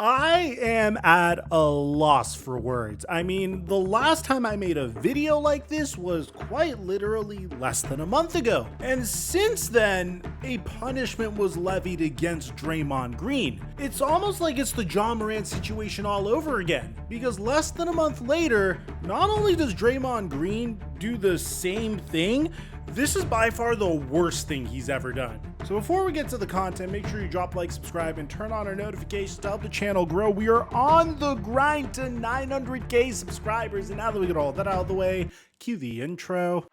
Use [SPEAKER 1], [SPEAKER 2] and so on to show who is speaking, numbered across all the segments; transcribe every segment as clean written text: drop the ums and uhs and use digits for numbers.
[SPEAKER 1] I am at a loss for words. I mean, the last time I made a video like this was quite literally less than a month ago. And since then, a punishment was levied against Draymond Green. It's almost like it's the John Morant situation all over again. Because less than a month later, not only does Draymond Green do the same thing, this is by far the worst thing he's ever done. So before we get to the content, make sure you drop a like, subscribe, and turn on our notifications to help the channel grow. We are on the grind to 900k subscribers, and now that we get all that out of the way, cue the intro.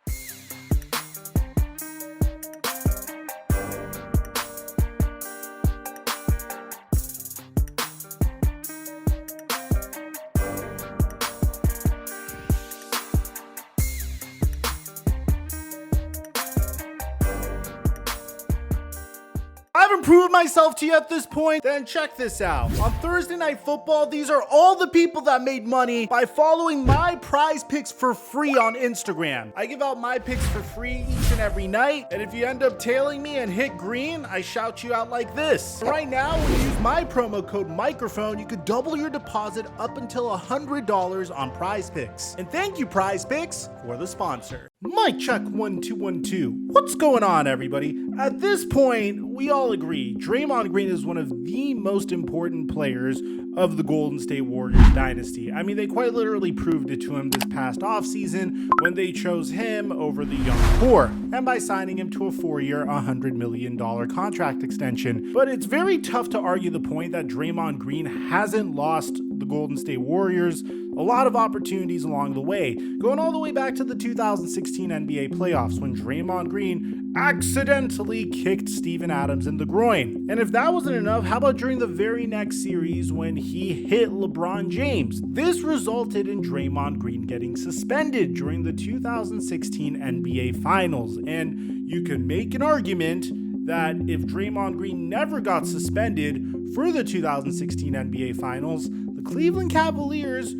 [SPEAKER 1] I haven't proved myself to you at this point, then check this out. On Thursday Night Football, these are all the people that made money by following my prize picks for free on Instagram. I give out my picks for free each and every night, and if you end up tailing me and hit green, I shout you out like this. Right now, when you use my promo code microphone, you could double your deposit up until $100 on prize picks. And thank you, prize picks, for the sponsor. Mic check 1 2 1 2. What's going on, everybody? At this point, we all agree Draymond Green is one of the most important players of the Golden State Warriors dynasty. I mean, they quite literally proved it to him this past offseason when they chose him over the young core, and by signing him to a 4-year, $100 million contract extension. But it's very tough to argue the point that Draymond Green hasn't lost the Golden State Warriors a lot of opportunities along the way, going all the way back to the 2016 NBA playoffs when Draymond Green accidentally kicked Steven Adams in the groin. And if that wasn't enough, how about during the very next series when he hit LeBron James? This resulted in Draymond Green getting suspended during the 2016 NBA Finals. And you can make an argument that if Draymond Green never got suspended for the 2016 NBA Finals, the Cleveland Cavaliers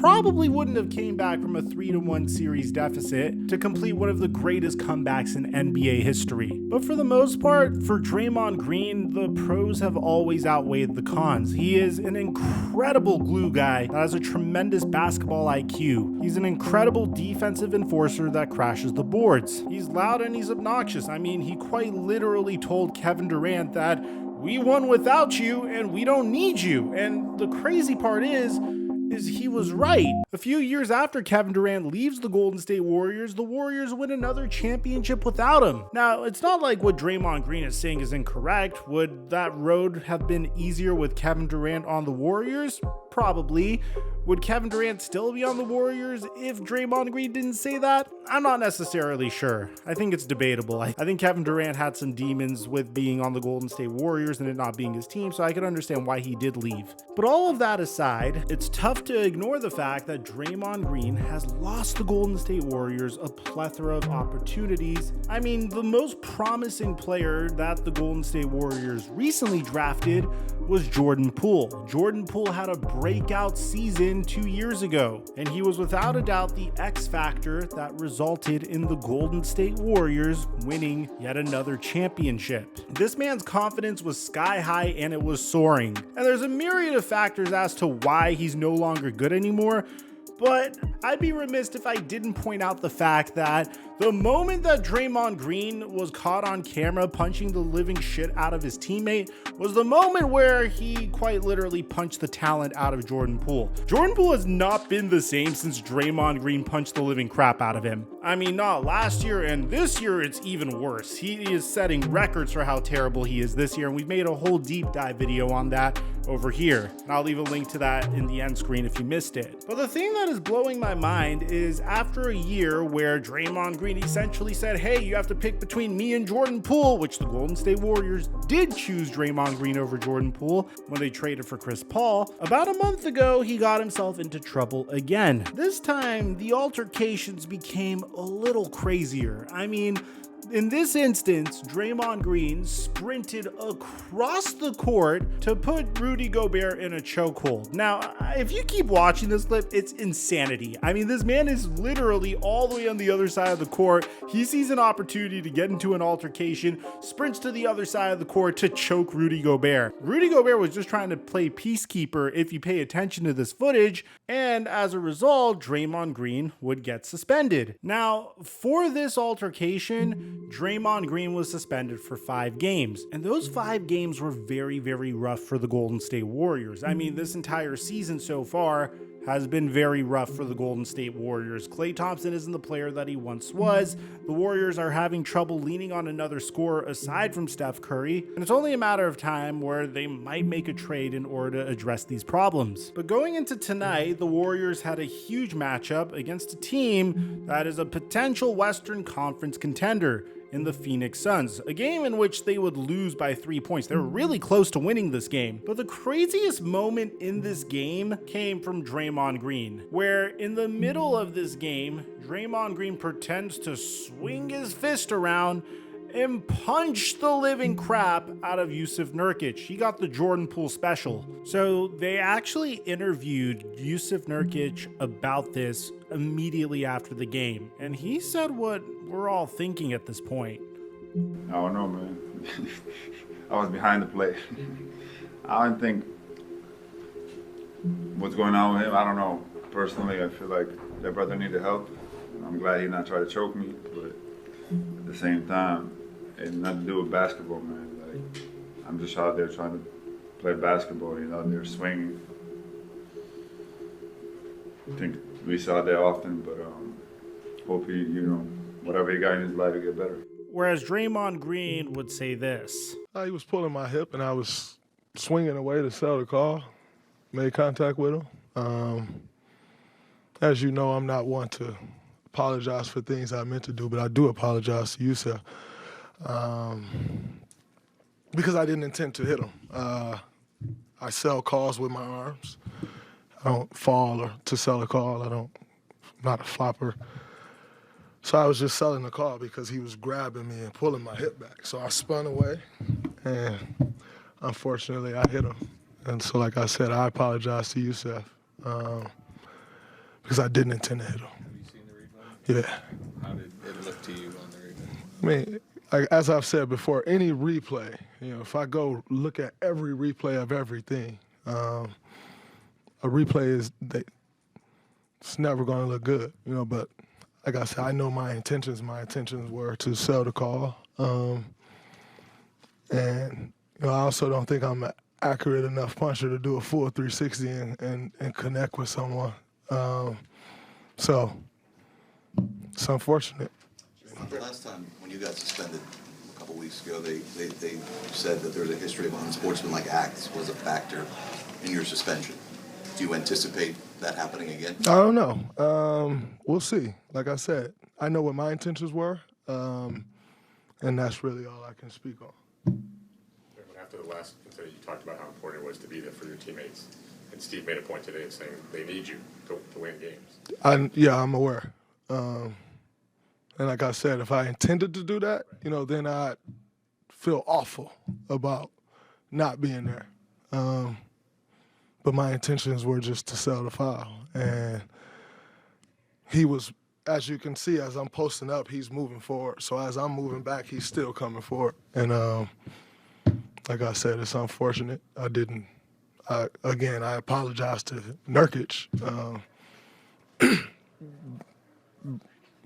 [SPEAKER 1] probably wouldn't have came back from a 3-1 series deficit to complete one of the greatest comebacks in NBA history. But for the most part, for Draymond Green, the pros have always outweighed the cons. He is an incredible glue guy that has a tremendous basketball IQ. He's an incredible defensive enforcer that crashes the boards. He's loud and he's obnoxious. I mean, he quite literally told Kevin Durant that we won without you and we don't need you. And the crazy part is he was right. A few years after Kevin Durant leaves the Golden State Warriors, the Warriors win another championship without him. Now, it's not like what Draymond Green is saying is incorrect. Would that road have been easier with Kevin Durant on the Warriors? Probably. Would Kevin Durant still be on the Warriors if Draymond Green didn't say that? I'm not necessarily sure. I think it's debatable. I think Kevin Durant had some demons with being on the Golden State Warriors and it not being his team, so I can understand why he did leave. But all of that aside, it's tough to ignore the fact that Draymond Green has lost the Golden State Warriors a plethora of opportunities. I mean, the most promising player that the Golden State Warriors recently drafted was Jordan Poole. Jordan Poole had a breakout season 2 years ago, and he was without a doubt the X factor that resulted in the Golden State Warriors winning yet another championship. This man's confidence was sky high and it was soaring. And there's a myriad of factors as to why he's no longer good anymore, but I'd be remiss if I didn't point out the fact that the moment that Draymond Green was caught on camera punching the living shit out of his teammate was the moment where he quite literally punched the talent out of Jordan Poole. Jordan Poole has not been the same since Draymond Green punched the living crap out of him. I mean, not last year, and this year it's even worse. He is setting records for how terrible he is this year, and we've made a whole deep dive video on that over here. And I'll leave a link to that in the end screen if you missed it. But the thing that is blowing my mind is after a year where Draymond Green essentially said, hey, you have to pick between me and Jordan Poole, which the Golden State Warriors did choose Draymond Green over Jordan Poole when they traded for Chris Paul. About a month ago, he got himself into trouble again. This time, the altercations became a little crazier. I mean, In this instance, Draymond Green sprinted across the court to put Rudy Gobert in a chokehold. Now, if you keep watching this clip, it's insanity. I mean, this man is literally all the way on the other side of the court. He sees an opportunity to get into an altercation, sprints to the other side of the court to choke Rudy Gobert. Rudy Gobert was just trying to play peacekeeper if you pay attention to this footage, and as a result, Draymond Green would get suspended. Now, for this altercation, Draymond Green was suspended for 5 games, and those 5 games were very, very rough for the Golden State Warriors. I mean, this entire season so far has been very rough for the Golden State Warriors. Klay Thompson isn't the player that he once was. The Warriors are having trouble leaning on another scorer aside from Steph Curry, and it's only a matter of time where they might make a trade in order to address these problems. But going into tonight, the Warriors had a huge matchup against a team that is a potential Western Conference contender in the Phoenix Suns, a game in which they would lose by 3 points. They were really close to winning this game. But the craziest moment in this game came from Draymond Green, where in the middle of this game, Draymond Green pretends to swing his fist around and punch the living crap out of Jusuf Nurkic. He got the Jordan Poole special. So they actually interviewed Jusuf Nurkic about this immediately after the game, and he said what we're all thinking at this point.
[SPEAKER 2] I don't know, man. I was behind the play. I don't think what's going on with him. I don't know. Personally, I feel like that brother needed help. I'm glad he not tried to choke me, but at the same time, it had nothing to do with basketball, man. Like, I'm just out there trying to play basketball, you know, they're swinging. I think we saw that often, but hope he, you know, whatever he got in his life to get better.
[SPEAKER 1] Whereas Draymond Green would say this.
[SPEAKER 3] He was pulling my hip, and I was swinging away to sell the call. Made contact with him. As you know, I'm not one to apologize for things I meant to do, but I do apologize to you, sir. Because I didn't intend to hit him. I sell calls with my arms. I don't fall or to sell a call. I'm not a flopper. So I was just selling the call because he was grabbing me and pulling my hip back. So I spun away, and unfortunately I hit him. And so, like I said, I apologize to you, Seth, because I didn't intend to hit him.
[SPEAKER 4] Have you seen the replay?
[SPEAKER 3] Yeah.
[SPEAKER 4] How did it look to you on the replay?
[SPEAKER 3] I mean, as I've said before, any replay, you know, if I go look at every replay of everything, a replay it's never going to look good, you know, but like I said, I know my intentions. My intentions were to sell the call. And, you know, I also don't think I'm an accurate enough puncher to do a full 360 and connect with someone. So it's unfortunate.
[SPEAKER 5] The last time when you got suspended a couple weeks ago, they said that there was a history of unsportsmanlike acts was a factor in your suspension. Do you anticipate that happening again?
[SPEAKER 3] I don't know. We'll see. Like I said, I know what my intentions were, and that's really all I can speak on.
[SPEAKER 6] After the last incident, you talked about how important it was to be there for your teammates. And Steve made a point today of saying they need you to win games.
[SPEAKER 3] I'm aware. And like I said, if I intended to do that, you know, then I'd feel awful about not being there. But my intentions were just to sell the file. And he was, as you can see, as I'm posting up, he's moving forward. So as I'm moving back, he's still coming forward. And like I said, it's unfortunate. I apologize to Nurkic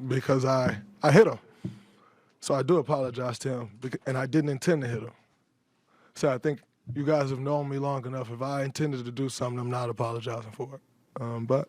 [SPEAKER 3] because I hit him. So I do apologize to him, and I didn't intend to hit him. So I think you guys have known me long enough. If I intended to do something, I'm not apologizing for it. But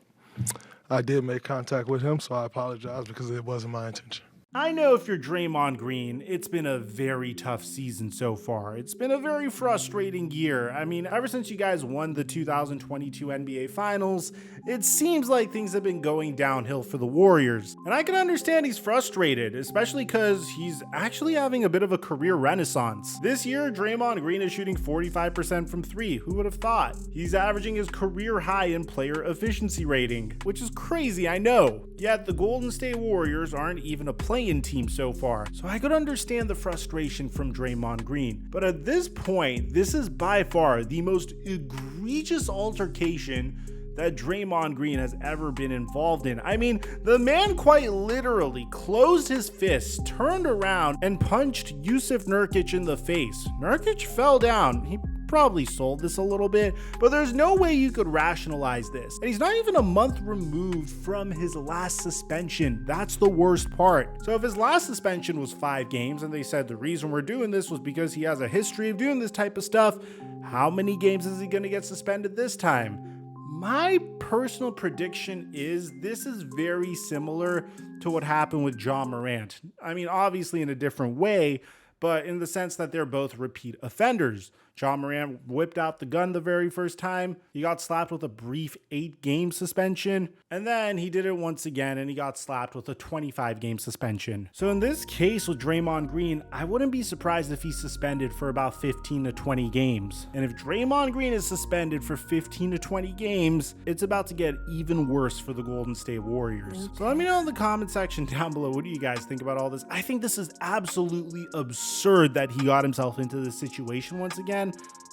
[SPEAKER 3] I did make contact with him, so I apologize because it wasn't my intention.
[SPEAKER 1] I know if you're Draymond Green, it's been a very tough season so far. It's been a very frustrating year. I mean, ever since you guys won the 2022 NBA Finals, it seems like things have been going downhill for the Warriors. And I can understand he's frustrated, especially because he's actually having a bit of a career renaissance. This year, Draymond Green is shooting 45% from 3. Who would have thought? He's averaging his career high in player efficiency rating, which is crazy, I know. Yet the Golden State Warriors aren't even a play play-in team so far, so I could understand the frustration from Draymond Green. But at this point, this is by far the most egregious altercation that Draymond Green has ever been involved in. I mean, the man quite literally closed his fists, turned around, and punched Yusuf Nurkic in the face. Nurkic fell down. He probably sold this a little bit, but there's no way you could rationalize this. And he's not even a month removed from his last suspension. That's the worst part. So if his last suspension was 5 games and they said the reason we're doing this was because he has a history of doing this type of stuff, how many games is he going to get suspended this time? My personal prediction is this is very similar to what happened with Ja Morant. I mean, obviously in a different way, but in the sense that they're both repeat offenders. Ja Morant whipped out the gun the very first time. He got slapped with a brief 8-game suspension. And then he did it once again and he got slapped with a 25-game suspension. So in this case with Draymond Green, I wouldn't be surprised if he's suspended for about 15 to 20 games. And if Draymond Green is suspended for 15 to 20 games, it's about to get even worse for the Golden State Warriors. So let me know in the comment section down below, what do you guys think about all this? I think this is absolutely absurd that he got himself into this situation once again.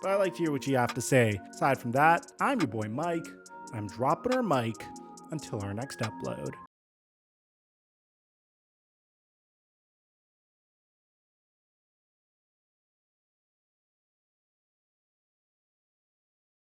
[SPEAKER 1] But I'd like to hear what you have to say. Aside from that, I'm your boy Mike. I'm dropping our mic until our next upload.